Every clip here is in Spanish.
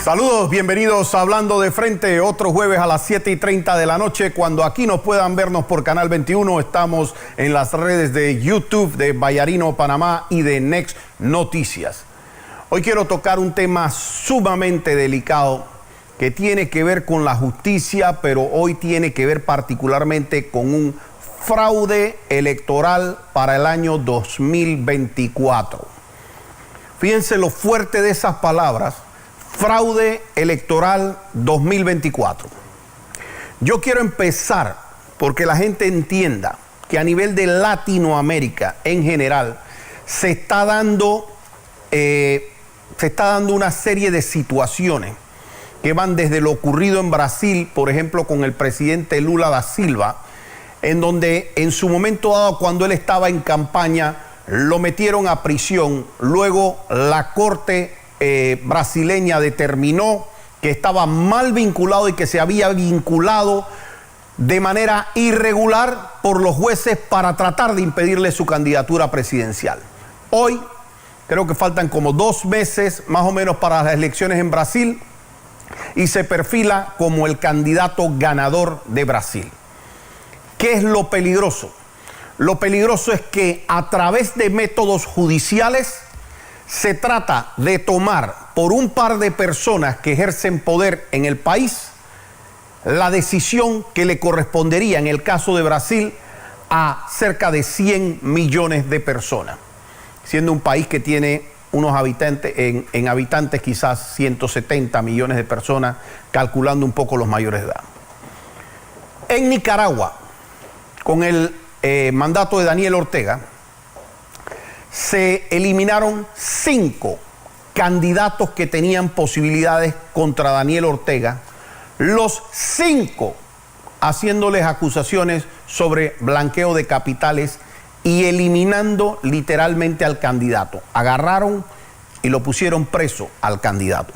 Saludos, bienvenidos a Hablando de Frente, otro jueves a las 7:30 de la noche. Cuando aquí nos puedan vernos por Canal 21, estamos en las redes de YouTube de Vallarino Panamá y de Next Noticias. Hoy quiero tocar un tema sumamente delicado que tiene que ver con la justicia, pero hoy tiene que ver particularmente con un fraude electoral para el año 2024. Fíjense lo fuerte de esas palabras. Fraude electoral 2024. Yo quiero empezar porque la gente entienda que a nivel de Latinoamérica en general se está dando una serie de situaciones que van desde lo ocurrido en Brasil, por ejemplo, con el presidente Lula da Silva, en donde en su momento dado, cuando él estaba en campaña, lo metieron a prisión. Luego la Corte brasileña determinó que estaba mal vinculado y que se había vinculado de manera irregular por los jueces para tratar de impedirle su candidatura presidencial. Hoy creo que faltan como 2 meses más o menos para las elecciones en Brasil y se perfila como el candidato ganador de Brasil. ¿Qué es lo peligroso? Lo peligroso es que a través de métodos judiciales se trata de tomar por un par de personas que ejercen poder en el país la decisión que le correspondería en el caso de Brasil a cerca de 100 millones de personas, siendo un país que tiene unos habitantes, en habitantes quizás 170 millones de personas, calculando un poco los mayores de edad. En Nicaragua, con el mandato de Daniel Ortega, se eliminaron 5 candidatos que tenían posibilidades contra Daniel Ortega, los 5 haciéndoles acusaciones sobre blanqueo de capitales y eliminando literalmente al candidato. Agarraron y lo pusieron preso al candidato.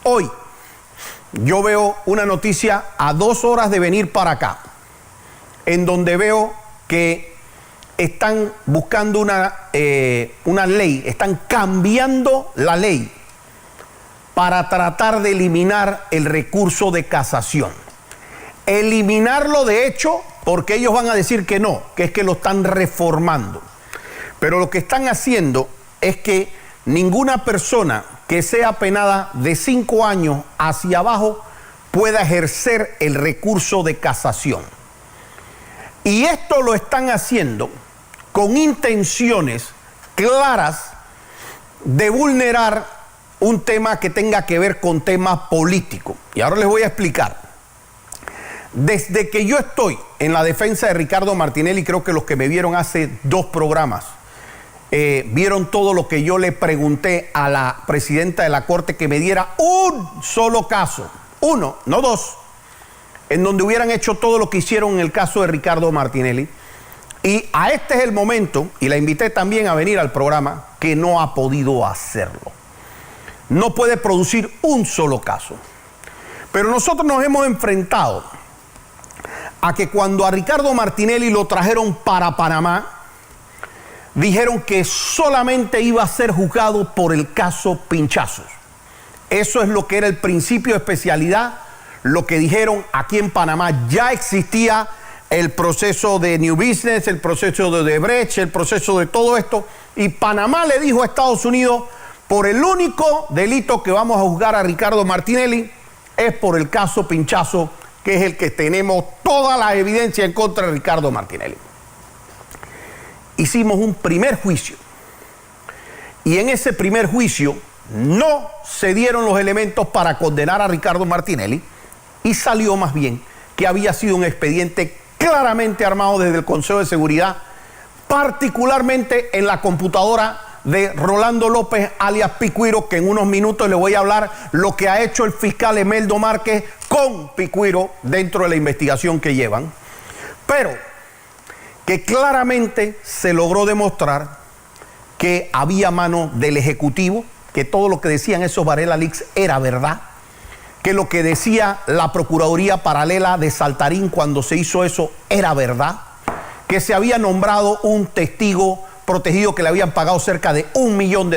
Hoy yo veo una noticia a 2 horas de venir para acá, en donde veo que están buscando una ley, están cambiando la ley para tratar de eliminar el recurso de casación. Eliminarlo de hecho, porque ellos van a decir que no, que es que lo están reformando. Pero lo que están haciendo es que ninguna persona que sea penada de 5 años hacia abajo pueda ejercer el recurso de casación. Y esto lo están haciendo con intenciones claras de vulnerar un tema que tenga que ver con tema político. Y ahora les voy a explicar. Desde que yo estoy en la defensa de Ricardo Martinelli, creo que los que me vieron hace 2 programas, vieron todo lo que yo le pregunté a la presidenta de la Corte que me diera un solo caso, 1, no 2, en donde hubieran hecho todo lo que hicieron en el caso de Ricardo Martinelli. Y a este es el momento, y la invité también a venir al programa, que no ha podido hacerlo. No puede producir un solo caso. Pero nosotros nos hemos enfrentado a que cuando a Ricardo Martinelli lo trajeron para Panamá, dijeron que solamente iba a ser juzgado por el caso Pinchazos. Eso es lo que era el principio de especialidad, lo que dijeron aquí en Panamá. Ya existía el proceso de New Business, el proceso de Odebrecht, el proceso de todo esto. Y Panamá le dijo a Estados Unidos, por el único delito que vamos a juzgar a Ricardo Martinelli es por el caso Pinchazo, que es el que tenemos toda la evidencia en contra de Ricardo Martinelli. Hicimos un primer juicio. Y en ese primer juicio no se dieron los elementos para condenar a Ricardo Martinelli y salió más bien que había sido un expediente claramente armado desde el Consejo de Seguridad, particularmente en la computadora de Rolando López, alias Picuiro, que en unos minutos le voy a hablar lo que ha hecho el fiscal Emeldo Márquez con Picuiro dentro de la investigación que llevan, pero que claramente se logró demostrar que había mano del Ejecutivo, que todo lo que decían esos Varela Leaks era verdad, que lo que decía la Procuraduría Paralela de Saltarín cuando se hizo eso era verdad, que se había nombrado un testigo protegido que le habían pagado cerca de $1 millón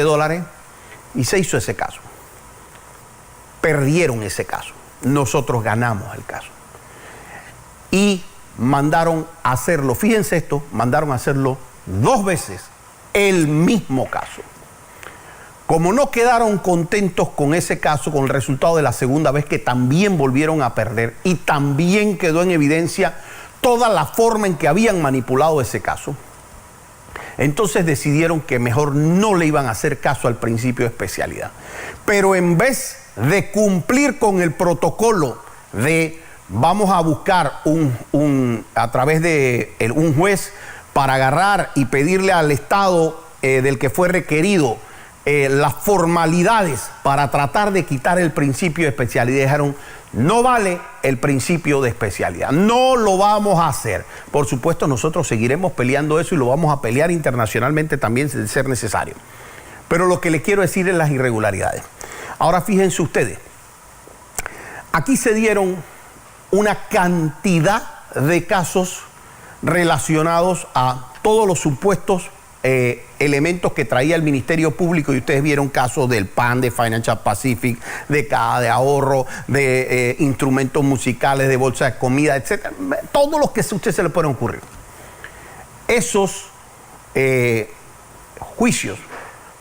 y se hizo ese caso. perdieron ese caso. Nosotros ganamos el caso. Y mandaron a hacerlo, fíjense esto, mandaron a hacerlo 2 veces el mismo caso. Como no quedaron contentos con ese caso, con el resultado de la segunda vez, que también volvieron a perder y también quedó en evidencia toda la forma en que habían manipulado ese caso, entonces decidieron que mejor no le iban a hacer caso al principio de especialidad. Pero en vez de cumplir con el protocolo de vamos a buscar a través de un juez para agarrar y pedirle al Estado del que fue requerido las formalidades para tratar de quitar el principio de especialidad, dijeron, no vale el principio de especialidad, no lo vamos a hacer. Por supuesto, nosotros seguiremos peleando eso y lo vamos a pelear internacionalmente también de ser necesario. Pero lo que les quiero decir es las irregularidades. Ahora fíjense ustedes, aquí se dieron una cantidad de casos relacionados a todos los supuestos elementos que traía el Ministerio Público, y ustedes vieron casos del PAN, de Financial Pacific, de Caja de Ahorro, de instrumentos musicales, de bolsa de comida, etc. Todos los que a usted se le pueden ocurrir. Esos juicios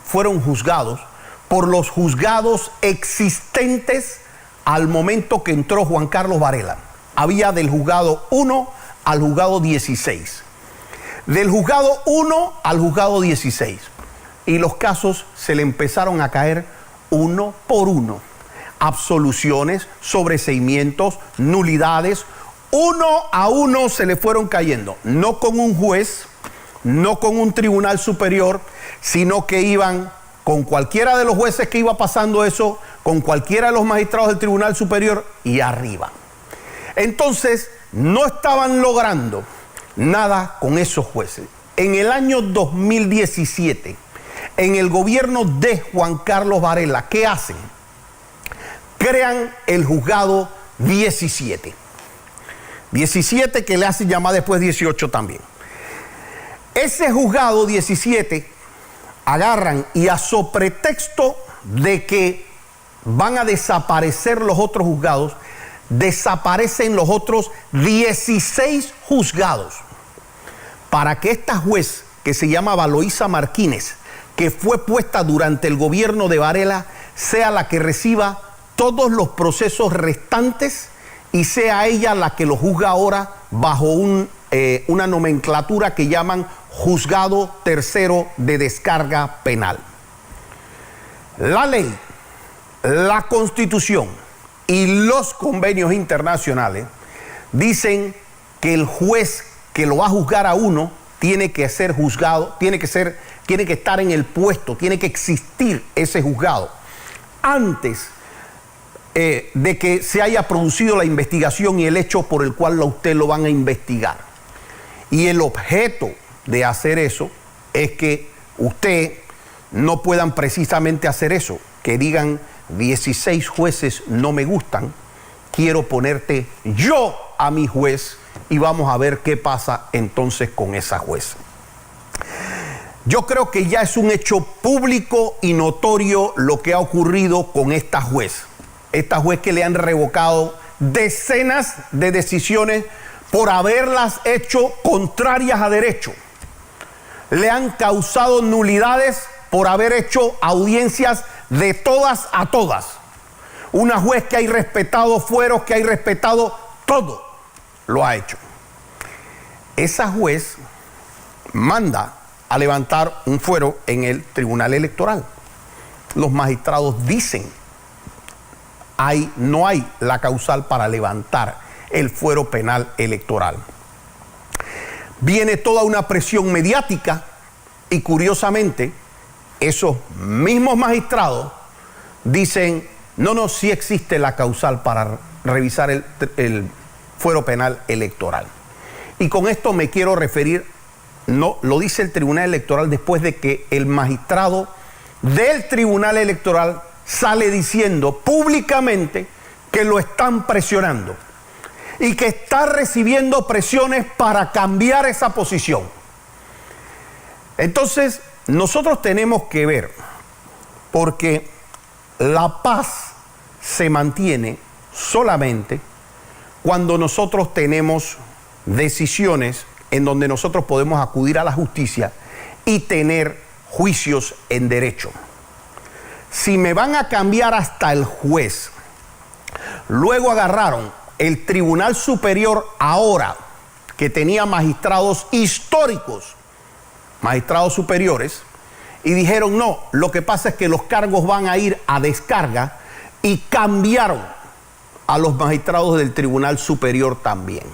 fueron juzgados por los juzgados existentes al momento que entró Juan Carlos Varela. Había del juzgado 1 al juzgado 16. Del juzgado 1 al juzgado 16. Y los casos se le empezaron a caer uno por uno. Absoluciones, sobreseimientos, nulidades, uno a uno se le fueron cayendo. No con un juez, no con un tribunal superior, sino que iban con cualquiera de los jueces que iba pasando eso, con cualquiera de los magistrados del tribunal superior y arriba. Entonces, no estaban logrando nada con esos jueces. En el año 2017, en el gobierno de Juan Carlos Varela, ¿qué hacen? Crean el juzgado 17. 17 que le hacen llamar después 18 también. Ese juzgado 17 agarran y a pretexto de que van a desaparecer los otros juzgados, desaparecen los otros 16 juzgados para que esta juez que se llama Valoisa Martínez, que fue puesta durante el gobierno de Varela, sea la que reciba todos los procesos restantes y sea ella la que lo juzga ahora bajo una nomenclatura que llaman Juzgado Tercero de Descarga Penal. La ley, la Constitución y los convenios internacionales dicen que el juez que lo va a juzgar a uno tiene que ser juzgado, tiene que estar en el puesto, tiene que existir ese juzgado antes de que se haya producido la investigación y el hecho por el cual a usted lo van a investigar. Y el objeto de hacer eso es que usted no puedan precisamente hacer eso, que digan 16 jueces no me gustan, quiero ponerte yo a mi juez y vamos a ver qué pasa entonces con esa jueza. Yo creo que ya es un hecho público y notorio lo que ha ocurrido con esta juez que le han revocado decenas de decisiones por haberlas hecho contrarias a derecho. Le han causado nulidades por haber hecho audiencias de todas a todas. Una juez que ha respetado fueros, que ha respetado todo, lo ha hecho. Esa juez manda a levantar un fuero en el Tribunal Electoral. Los magistrados dicen, no hay la causal para levantar el fuero penal electoral. Viene toda una presión mediática y curiosamente esos mismos magistrados dicen, no, sí existe la causal para revisar el fuero penal electoral. Y con esto me quiero referir, no, lo dice el Tribunal Electoral después de que el magistrado del Tribunal Electoral sale diciendo públicamente que lo están presionando y que está recibiendo presiones para cambiar esa posición. Entonces, nosotros tenemos que ver, porque la paz se mantiene solamente cuando nosotros tenemos decisiones en donde nosotros podemos acudir a la justicia y tener juicios en derecho. Si me van a cambiar hasta el juez, luego agarraron el Tribunal Superior ahora, que tenía magistrados históricos, magistrados superiores, y dijeron no, lo que pasa es que los cargos van a ir a descarga, y cambiaron a los magistrados del Tribunal Superior también,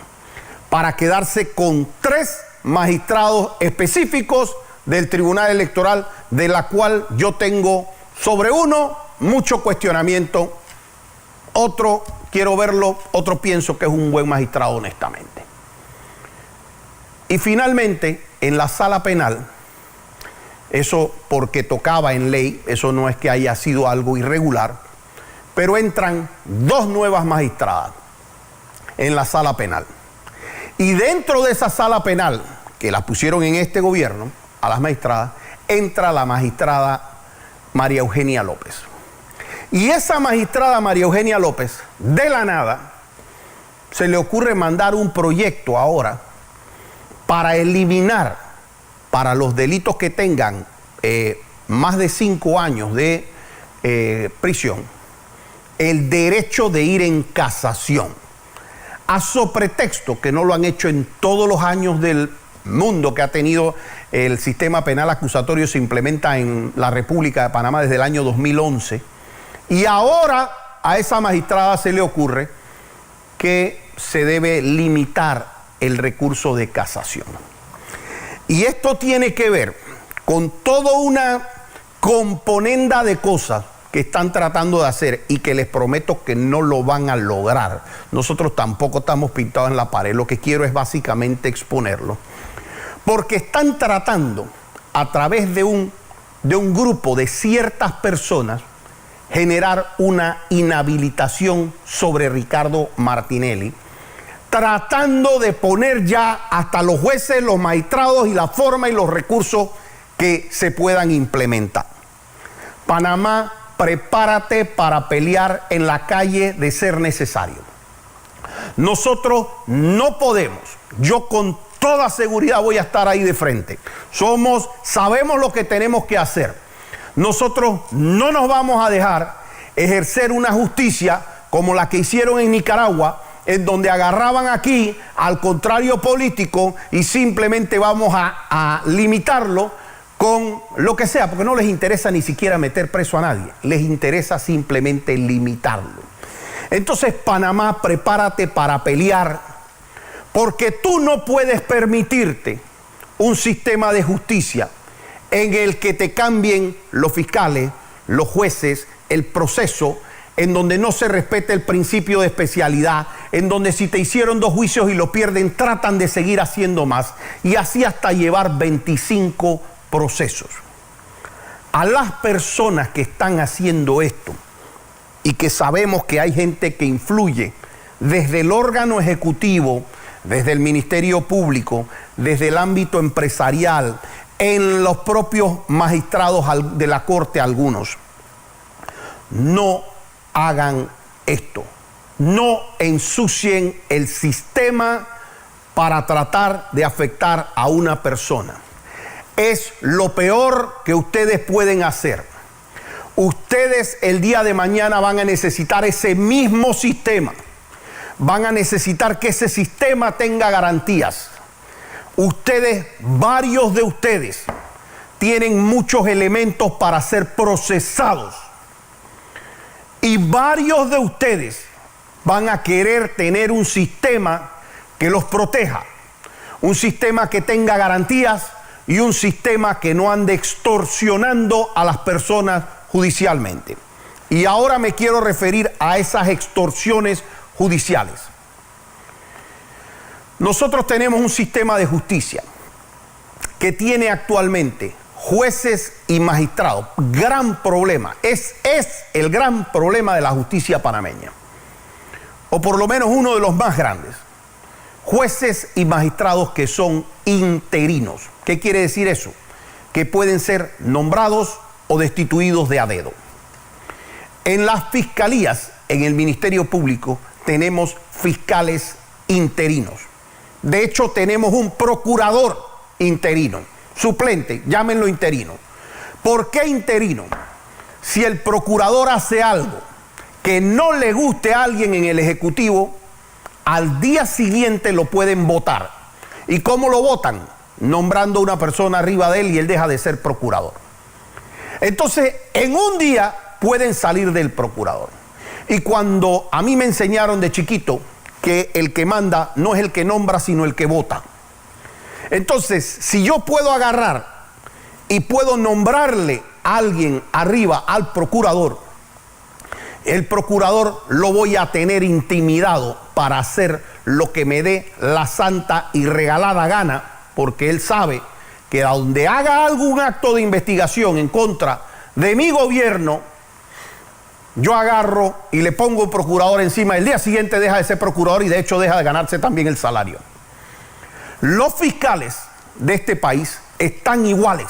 para quedarse con 3 magistrados específicos del Tribunal Electoral, de la cual yo tengo sobre uno mucho cuestionamiento, otro quiero verlo, otro pienso que es un buen magistrado honestamente. Y finalmente, en la sala penal, eso porque tocaba en ley, eso no es que haya sido algo irregular, pero entran 2 nuevas magistradas en la sala penal. Y dentro de esa sala penal, que la pusieron en este gobierno, a las magistradas, entra la magistrada María Eugenia López. Y esa magistrada María Eugenia López, de la nada, se le ocurre mandar un proyecto ahora para eliminar, para los delitos que tengan más de 5 años de prisión, el derecho de ir en casación, a pretexto que no lo han hecho en todos los años del mundo que ha tenido el sistema penal acusatorio. Se implementa en la República de Panamá desde el año 2011, y ahora a esa magistrada se le ocurre que se debe limitar el recurso de casación. Y esto tiene que ver con toda una componenda de cosas que están tratando de hacer y que les prometo que no lo van a lograr. Nosotros tampoco estamos pintados en la pared, lo que quiero es básicamente exponerlo. Porque están tratando, a través de un grupo de ciertas personas, generar una inhabilitación sobre Ricardo Martinelli, tratando de poner ya hasta los jueces, los magistrados y la forma y los recursos que se puedan implementar. Panamá, prepárate para pelear en la calle de ser necesario. Nosotros no podemos, yo con toda seguridad voy a estar ahí de frente. Sabemos lo que tenemos que hacer. Nosotros no nos vamos a dejar ejercer una justicia como la que hicieron en Nicaragua, en donde agarraban aquí al contrario político y simplemente vamos a limitarlo con lo que sea, porque no les interesa ni siquiera meter preso a nadie, les interesa simplemente limitarlo. Entonces, Panamá, prepárate para pelear, porque tú no puedes permitirte un sistema de justicia en el que te cambien los fiscales, los jueces, el proceso, en donde no se respete el principio de especialidad, en donde si te hicieron 2 juicios y lo pierden, tratan de seguir haciendo más, y así hasta llevar 25 procesos. A las personas que están haciendo esto, y que sabemos que hay gente que influye desde el órgano ejecutivo, desde el Ministerio Público, desde el ámbito empresarial, en los propios magistrados de la Corte algunos, no hagan esto, no ensucien el sistema para tratar de afectar a una persona. Es lo peor que ustedes pueden hacer. Ustedes el día de mañana van a necesitar ese mismo sistema, van a necesitar que ese sistema tenga garantías. Ustedes, varios de ustedes, tienen muchos elementos para ser procesados. Y varios de ustedes van a querer tener un sistema que los proteja, un sistema que tenga garantías y un sistema que no ande extorsionando a las personas judicialmente. Y ahora me quiero referir a esas extorsiones judiciales. Nosotros tenemos un sistema de justicia que tiene actualmente jueces y magistrados. Gran problema, es el gran problema de la justicia panameña, o por lo menos uno de los más grandes. Jueces y magistrados que son interinos. ¿Qué quiere decir eso? Que pueden ser nombrados o destituidos de a dedo. En las fiscalías en el Ministerio Público tenemos fiscales interinos. De hecho, tenemos un procurador interino, suplente, llámenlo interino. ¿Por qué interino? Si el procurador hace algo que no le guste a alguien en el Ejecutivo, al día siguiente lo pueden votar. ¿Y cómo lo votan? Nombrando a una persona arriba de él y él deja de ser procurador. Entonces, en un día pueden salir del procurador. Y cuando a mí me enseñaron de chiquito que el que manda no es el que nombra, sino el que vota. Entonces, si yo puedo agarrar y puedo nombrarle a alguien arriba al procurador, el procurador lo voy a tener intimidado para hacer lo que me dé la santa y regalada gana, porque él sabe que a donde haga algún acto de investigación en contra de mi gobierno, yo agarro y le pongo un procurador encima. El día siguiente deja de ser procurador y de hecho deja de ganarse también el salario. Los fiscales de este país están iguales.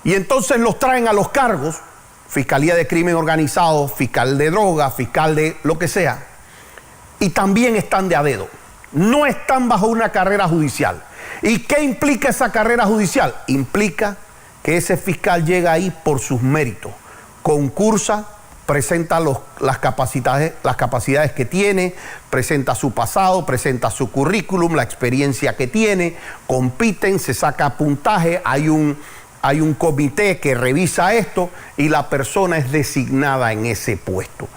Y entonces los traen a los cargos, Fiscalía de Crimen Organizado, fiscal de droga, fiscal de lo que sea, y también están de a dedo. No están bajo una carrera judicial. ¿Y qué implica esa carrera judicial? Implica que ese fiscal llega ahí por sus méritos, concursa, presenta las capacidades que tiene, presenta su pasado, presenta su currículum, la experiencia que tiene, compiten, se saca puntaje, hay un comité que revisa esto y la persona es designada en ese puesto.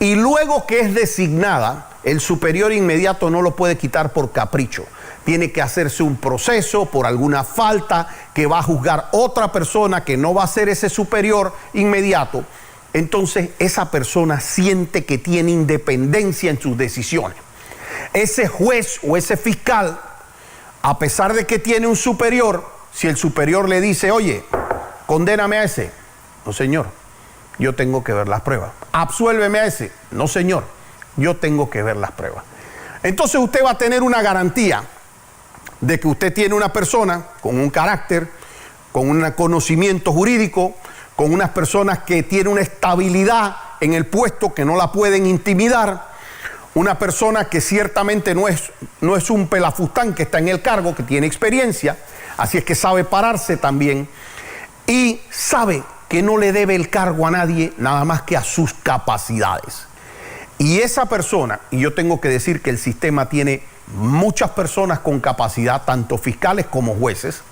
Y luego que es designada, el superior inmediato no lo puede quitar por capricho. Tiene que hacerse un proceso por alguna falta que va a juzgar otra persona que no va a ser ese superior inmediato. Entonces esa persona siente que tiene independencia en sus decisiones. Ese juez o ese fiscal, a pesar de que tiene un superior, si el superior le dice, oye, condéname a ese, no señor, yo tengo que ver las pruebas. Absuélveme a ese, no señor, yo tengo que ver las pruebas. Entonces usted va a tener una garantía de que usted tiene una persona con un carácter, con un conocimiento jurídico, con unas personas que tienen una estabilidad en el puesto que no la pueden intimidar, una persona que ciertamente no es un pelafustán que está en el cargo, que tiene experiencia, así es que sabe pararse también y sabe que no le debe el cargo a nadie nada más que a sus capacidades. Y esa persona, y yo tengo que decir que el sistema tiene muchas personas con capacidad, tanto fiscales como jueces,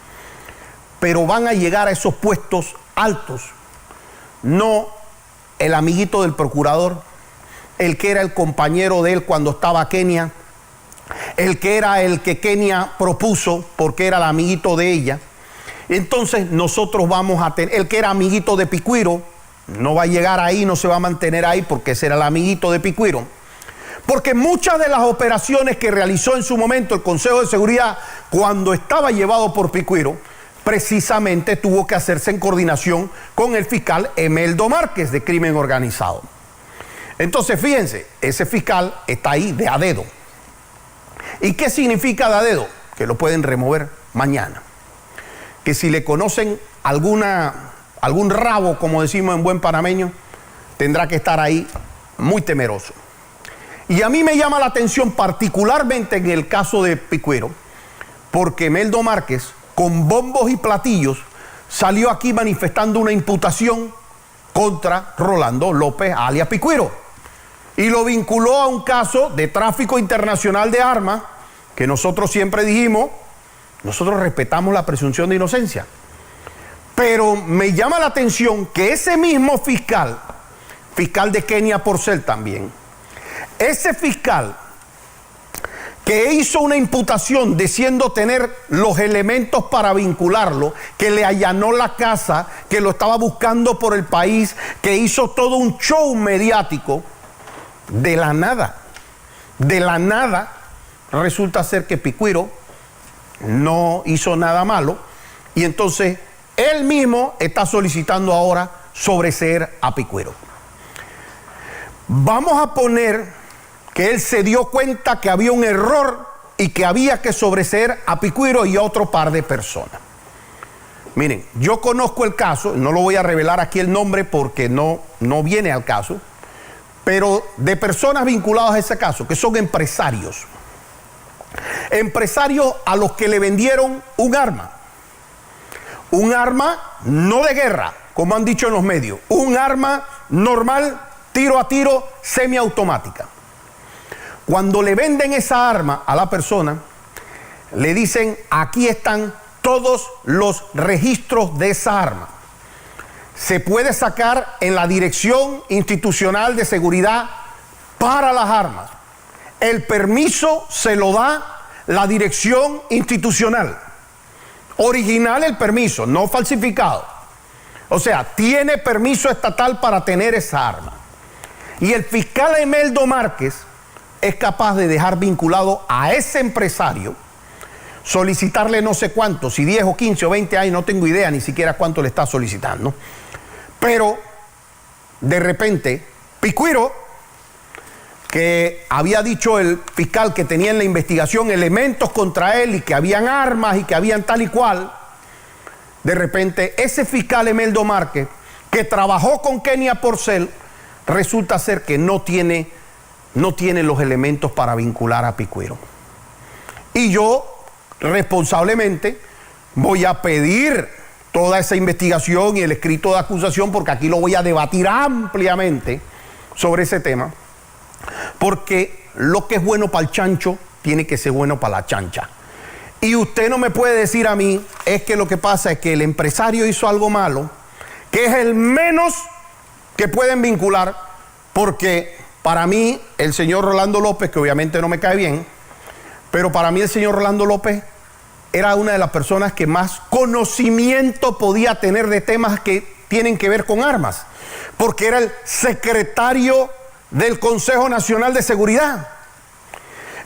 pero van a llegar a esos puestos altos, no el amiguito del procurador, el que era el compañero de él cuando estaba Kenia, el que era el que Kenia propuso porque era el amiguito de ella. Entonces nosotros vamos a tener, el que era amiguito de Picuiro, no va a llegar ahí, no se va a mantener ahí porque será el amiguito de Picuiro. Porque muchas de las operaciones que realizó en su momento el Consejo de Seguridad cuando estaba llevado por Picuiro, precisamente tuvo que hacerse en coordinación con el fiscal Emeldo Márquez de Crimen Organizado. Entonces fíjense, ese fiscal está ahí de a dedo. ¿Y qué significa de a dedo? Que lo pueden remover mañana. Que si le conocen algún rabo, como decimos en buen panameño, tendrá que estar ahí muy temeroso. Y a mí me llama la atención particularmente en el caso de Picuiro, porque Emeldo Márquez, con bombos y platillos, salió aquí manifestando una imputación contra Rolando López alias Picuiro. Y lo vinculó a un caso de tráfico internacional de armas, que nosotros siempre dijimos, nosotros respetamos la presunción de inocencia. Pero me llama la atención que ese mismo fiscal de Kenia Porcel también, ese fiscal que hizo una imputación diciendo tener los elementos para vincularlo, que le allanó la casa, que lo estaba buscando por el país, que hizo todo un show mediático, de la nada resulta ser que Picuiro no hizo nada malo y entonces él mismo está solicitando ahora sobreseer a Picuiro. Vamos a poner que él se dio cuenta que había un error y que había que sobreseer a Picuiro y a otro par de personas. Miren, yo conozco el caso, no lo voy a revelar aquí el nombre porque no viene al caso, pero de personas vinculadas a ese caso, que son empresarios. Empresarios a los que le vendieron un arma no de guerra, como han dicho en los medios, un arma normal, tiro a tiro, semiautomática. Cuando le venden esa arma a la persona, le dicen: aquí están todos los registros de esa arma. Se puede sacar en la Dirección Institucional de Seguridad para las Armas. El permiso se lo da la Dirección Institucional. Original el permiso, no falsificado. O sea, tiene permiso estatal para tener esa arma. Y el fiscal Emeldo Márquez es capaz de dejar vinculado a ese empresario, solicitarle no sé cuánto, si 10 o 15 o 20 años, no tengo idea ni siquiera cuánto le está solicitando. Pero de repente, Picuiro, que había dicho el fiscal que tenía en la investigación elementos contra él y que habían armas y que habían tal y cual, de repente ese fiscal Emeldo Márquez, que trabajó con Kenia Porcel, resulta ser que no tiene los elementos para vincular a Picuiro. Y yo responsablemente voy a pedir toda esa investigación y el escrito de acusación, porque aquí lo voy a debatir ampliamente sobre ese tema, porque lo que es bueno para el chancho tiene que ser bueno para la chancha. Y usted no me puede decir a mí, es que lo que pasa es que el empresario hizo algo malo, que es el menos que pueden vincular, porque para mí el señor Rolando López, que obviamente no me cae bien, pero para mí el señor Rolando López era una de las personas que más conocimiento podía tener de temas que tienen que ver con armas, porque era el secretario del Consejo Nacional de Seguridad.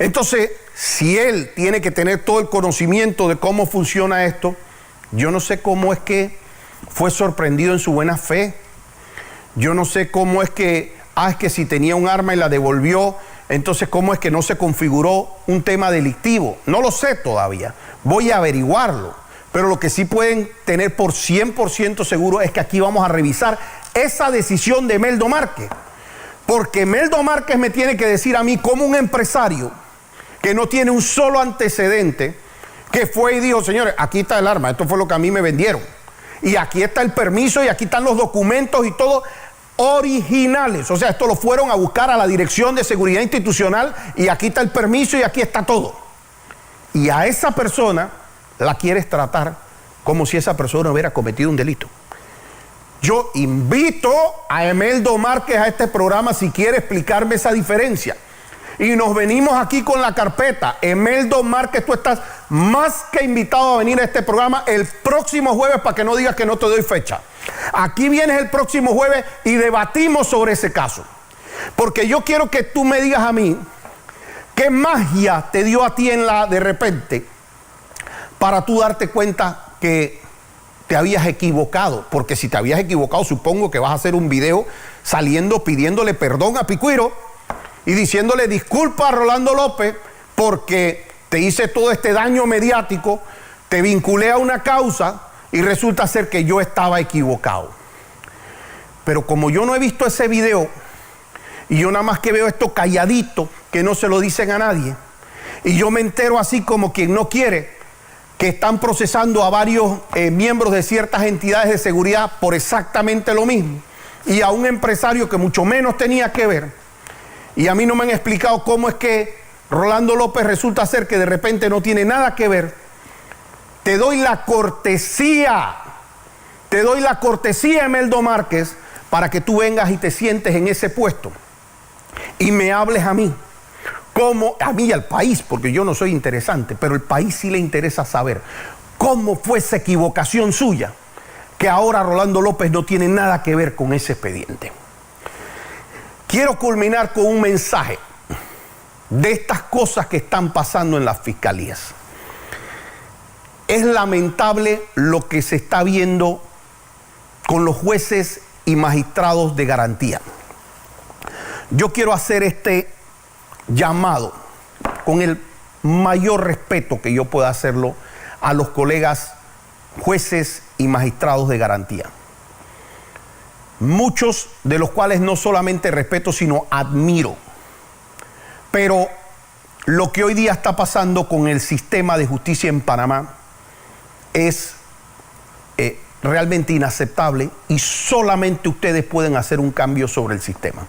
Entonces, si él tiene que tener todo el conocimiento de cómo funciona esto, yo no sé cómo es que fue sorprendido en su buena fe. Yo no sé cómo es que, es que si tenía un arma y la devolvió, entonces cómo es que no se configuró un tema delictivo. No lo sé todavía, voy a averiguarlo. Pero lo que sí pueden tener por 100% seguro es que aquí vamos a revisar esa decisión de Emeldo Márquez. Porque Emeldo Márquez me tiene que decir a mí, como un empresario que no tiene un solo antecedente, que fue y dijo: señores, aquí está el arma, esto fue lo que a mí me vendieron, y aquí está el permiso y aquí están los documentos y todo originales. O sea, esto lo fueron a buscar a la Dirección de Seguridad Institucional y aquí está el permiso y aquí está todo. Y a esa persona la quieres tratar como si esa persona hubiera cometido un delito. Yo invito a Emeldo Márquez a este programa si quiere explicarme esa diferencia. Y nos venimos aquí con la carpeta. Emeldo Márquez, tú estás más que invitado a venir a este programa el próximo jueves, para que no digas que no te doy fecha. Aquí vienes el próximo jueves y debatimos sobre ese caso. Porque yo quiero que tú me digas a mí qué magia te dio a ti de repente para tú darte cuenta que te habías equivocado. Porque si te habías equivocado, supongo que vas a hacer un video saliendo pidiéndole perdón a Picuiro y diciéndole: disculpa a Rolando López porque te hice todo este daño mediático, te vinculé a una causa y resulta ser que yo estaba equivocado. Pero como yo no he visto ese video y yo nada más que veo esto calladito, que no se lo dicen a nadie, y yo me entero así como quien no quiere, que están procesando a varios miembros de ciertas entidades de seguridad por exactamente lo mismo, y a un empresario que mucho menos tenía que ver, y a mí no me han explicado cómo es que Rolando López resulta ser que de repente no tiene nada que ver. Te doy la cortesía, Emeldo Márquez, para que tú vengas y te sientes en ese puesto y me hables a mí, como a mí y al país, porque yo no soy interesante, pero el país sí le interesa saber cómo fue esa equivocación suya, que ahora Rolando López no tiene nada que ver con ese expediente. Quiero culminar con un mensaje de estas cosas que están pasando en las fiscalías. Es lamentable lo que se está viendo con los jueces y magistrados de garantía. Yo quiero hacer este llamado con el mayor respeto que yo pueda hacerlo a los colegas jueces y magistrados de garantía. muchos de los cuales no solamente respeto, sino admiro. Pero lo que hoy día está pasando con el sistema de justicia en Panamá es realmente inaceptable y solamente ustedes pueden hacer un cambio sobre el sistema.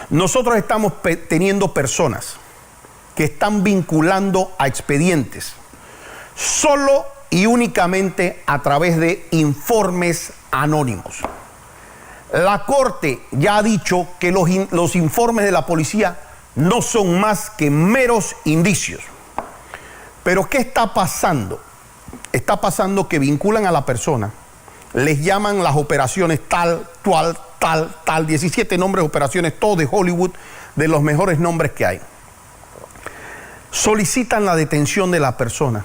Nosotros estamos teniendo personas que están vinculando a expedientes solo y únicamente a través de informes anónimos. La Corte ya ha dicho que los informes de la policía no son más que meros indicios. Pero ¿qué está pasando? Está pasando que vinculan a la persona, les llaman las operaciones tal, 17 nombres de operaciones, todos de Hollywood, de los mejores nombres que hay. Solicitan la detención de la persona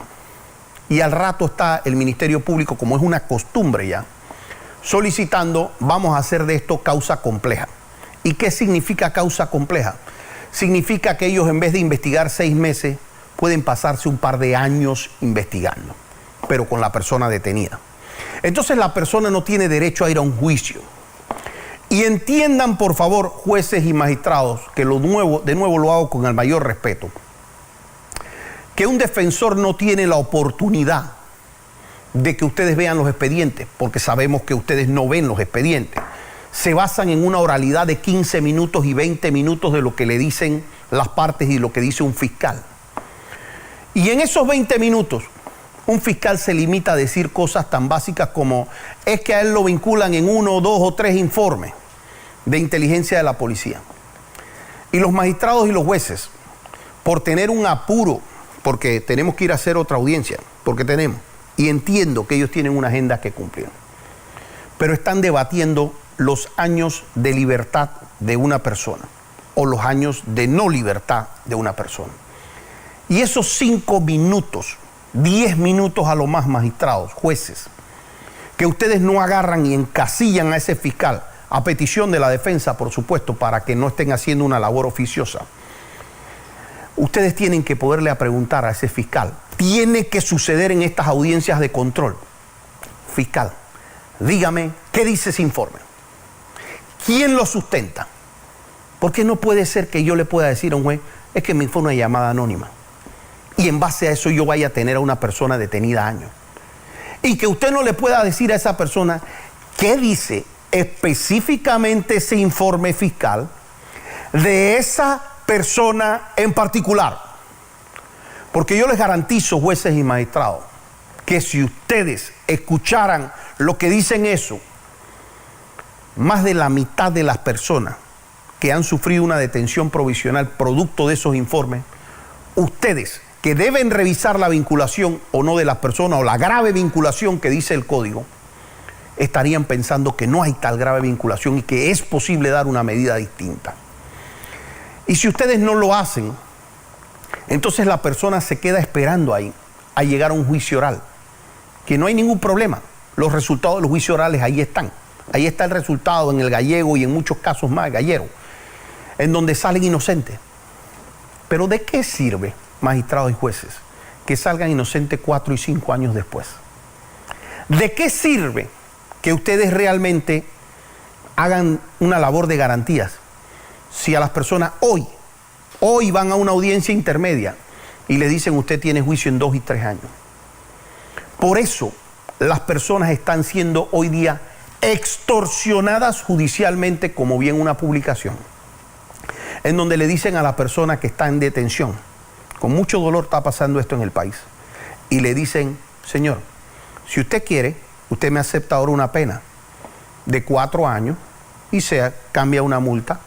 y al rato está el Ministerio Público, como es una costumbre ya, solicitando, vamos a hacer de esto causa compleja. ¿Y qué significa causa compleja? Significa que ellos, en vez de investigar 6 meses, pueden pasarse un par de años investigando, pero con la persona detenida. Entonces la persona no tiene derecho a ir a un juicio. Y entiendan, por favor, jueces y magistrados, que de nuevo lo hago con el mayor respeto, que un defensor no tiene la oportunidad de que ustedes vean los expedientes, porque sabemos que ustedes no ven los expedientes. Se basan en una oralidad de 15 minutos y 20 minutos de lo que le dicen las partes y lo que dice un fiscal. Y en esos 20 minutos, un fiscal se limita a decir cosas tan básicas como es que a él lo vinculan en 1, 2 o 3 informes de inteligencia de la policía. Y los magistrados y los jueces, por tener un apuro, porque tenemos que ir a hacer otra audiencia, porque tenemos, y entiendo que ellos tienen una agenda que cumplir, pero están debatiendo los años de libertad de una persona o los años de no libertad de una persona. Y esos 5 minutos, 10 minutos a lo más, magistrados, jueces, que ustedes no agarran y encasillan a ese fiscal, a petición de la defensa, por supuesto, para que no estén haciendo una labor oficiosa. Ustedes tienen que poderle preguntar a ese fiscal. Tiene que suceder en estas audiencias de control. Fiscal, dígame, ¿qué dice ese informe? ¿Quién lo sustenta? Porque no puede ser que yo le pueda decir a un juez, es que me fue una llamada anónima. Y en base a eso yo vaya a tener a una persona detenida años. Y que usted no le pueda decir a esa persona qué dice específicamente ese informe fiscal de esa persona en particular. Porque yo les garantizo, jueces y magistrados, que si ustedes escucharan lo que dicen eso, más de la mitad de las personas que han sufrido una detención provisional producto de esos informes, ustedes que deben revisar la vinculación o no de las personas o la grave vinculación que dice el código, estarían pensando que no hay tal grave vinculación y que es posible dar una medida distinta. Y si ustedes no lo hacen, entonces la persona se queda esperando ahí a llegar a un juicio oral, que no hay ningún problema. Los resultados de los juicios orales ahí están. Ahí está el resultado en el gallego y en muchos casos más, gallero, en donde salen inocentes. Pero ¿de qué sirve, magistrados y jueces, que salgan inocentes 4 y 5 años después? ¿De qué sirve que ustedes realmente hagan una labor de garantías si a las personas hoy van a una audiencia intermedia y le dicen usted tiene juicio en 2 y 3 años? Por eso las personas están siendo hoy día extorsionadas judicialmente, como bien una publicación, en donde le dicen a la persona que está en detención, con mucho dolor está pasando esto en el país, y le dicen, señor, si usted quiere, usted me acepta ahora una pena de 4 años y se cambia una multa,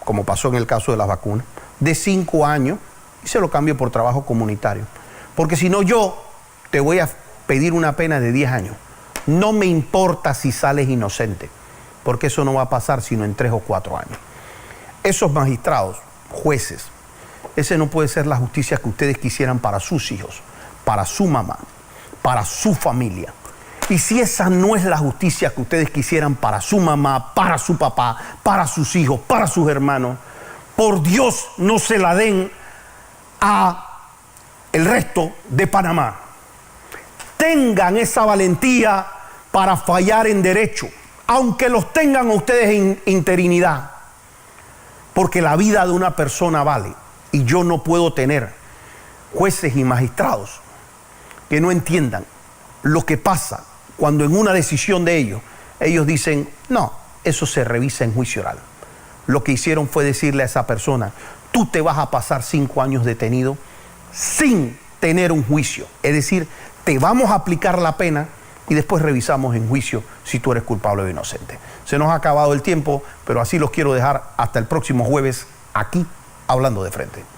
como pasó en el caso de las vacunas, de 5 años y se lo cambio por trabajo comunitario. Porque si no, yo te voy a pedir una pena de 10 años. No me importa si sales inocente, porque eso no va a pasar sino en 3 o 4 años. Esos magistrados, jueces, ese no puede ser la justicia que ustedes quisieran para sus hijos, para su mamá, para su familia. Y si esa no es la justicia que ustedes quisieran para su mamá, para su papá, para sus hijos, para sus hermanos, por Dios no se la den a el resto de Panamá. Tengan esa valentía para fallar en derecho. aunque los tengan a ustedes en interinidad, porque la vida de una persona vale, y yo no puedo tener jueces y magistrados que no entiendan lo que pasa cuando en una decisión de ellos dicen, no, eso se revisa en juicio oral. Lo que hicieron fue decirle a esa persona, tú te vas a pasar 5 años detenido sin tener un juicio. Es decir, te vamos a aplicar la pena y después revisamos en juicio si tú eres culpable o inocente. Se nos ha acabado el tiempo, pero así los quiero dejar hasta el próximo jueves aquí, Hablando de Frente.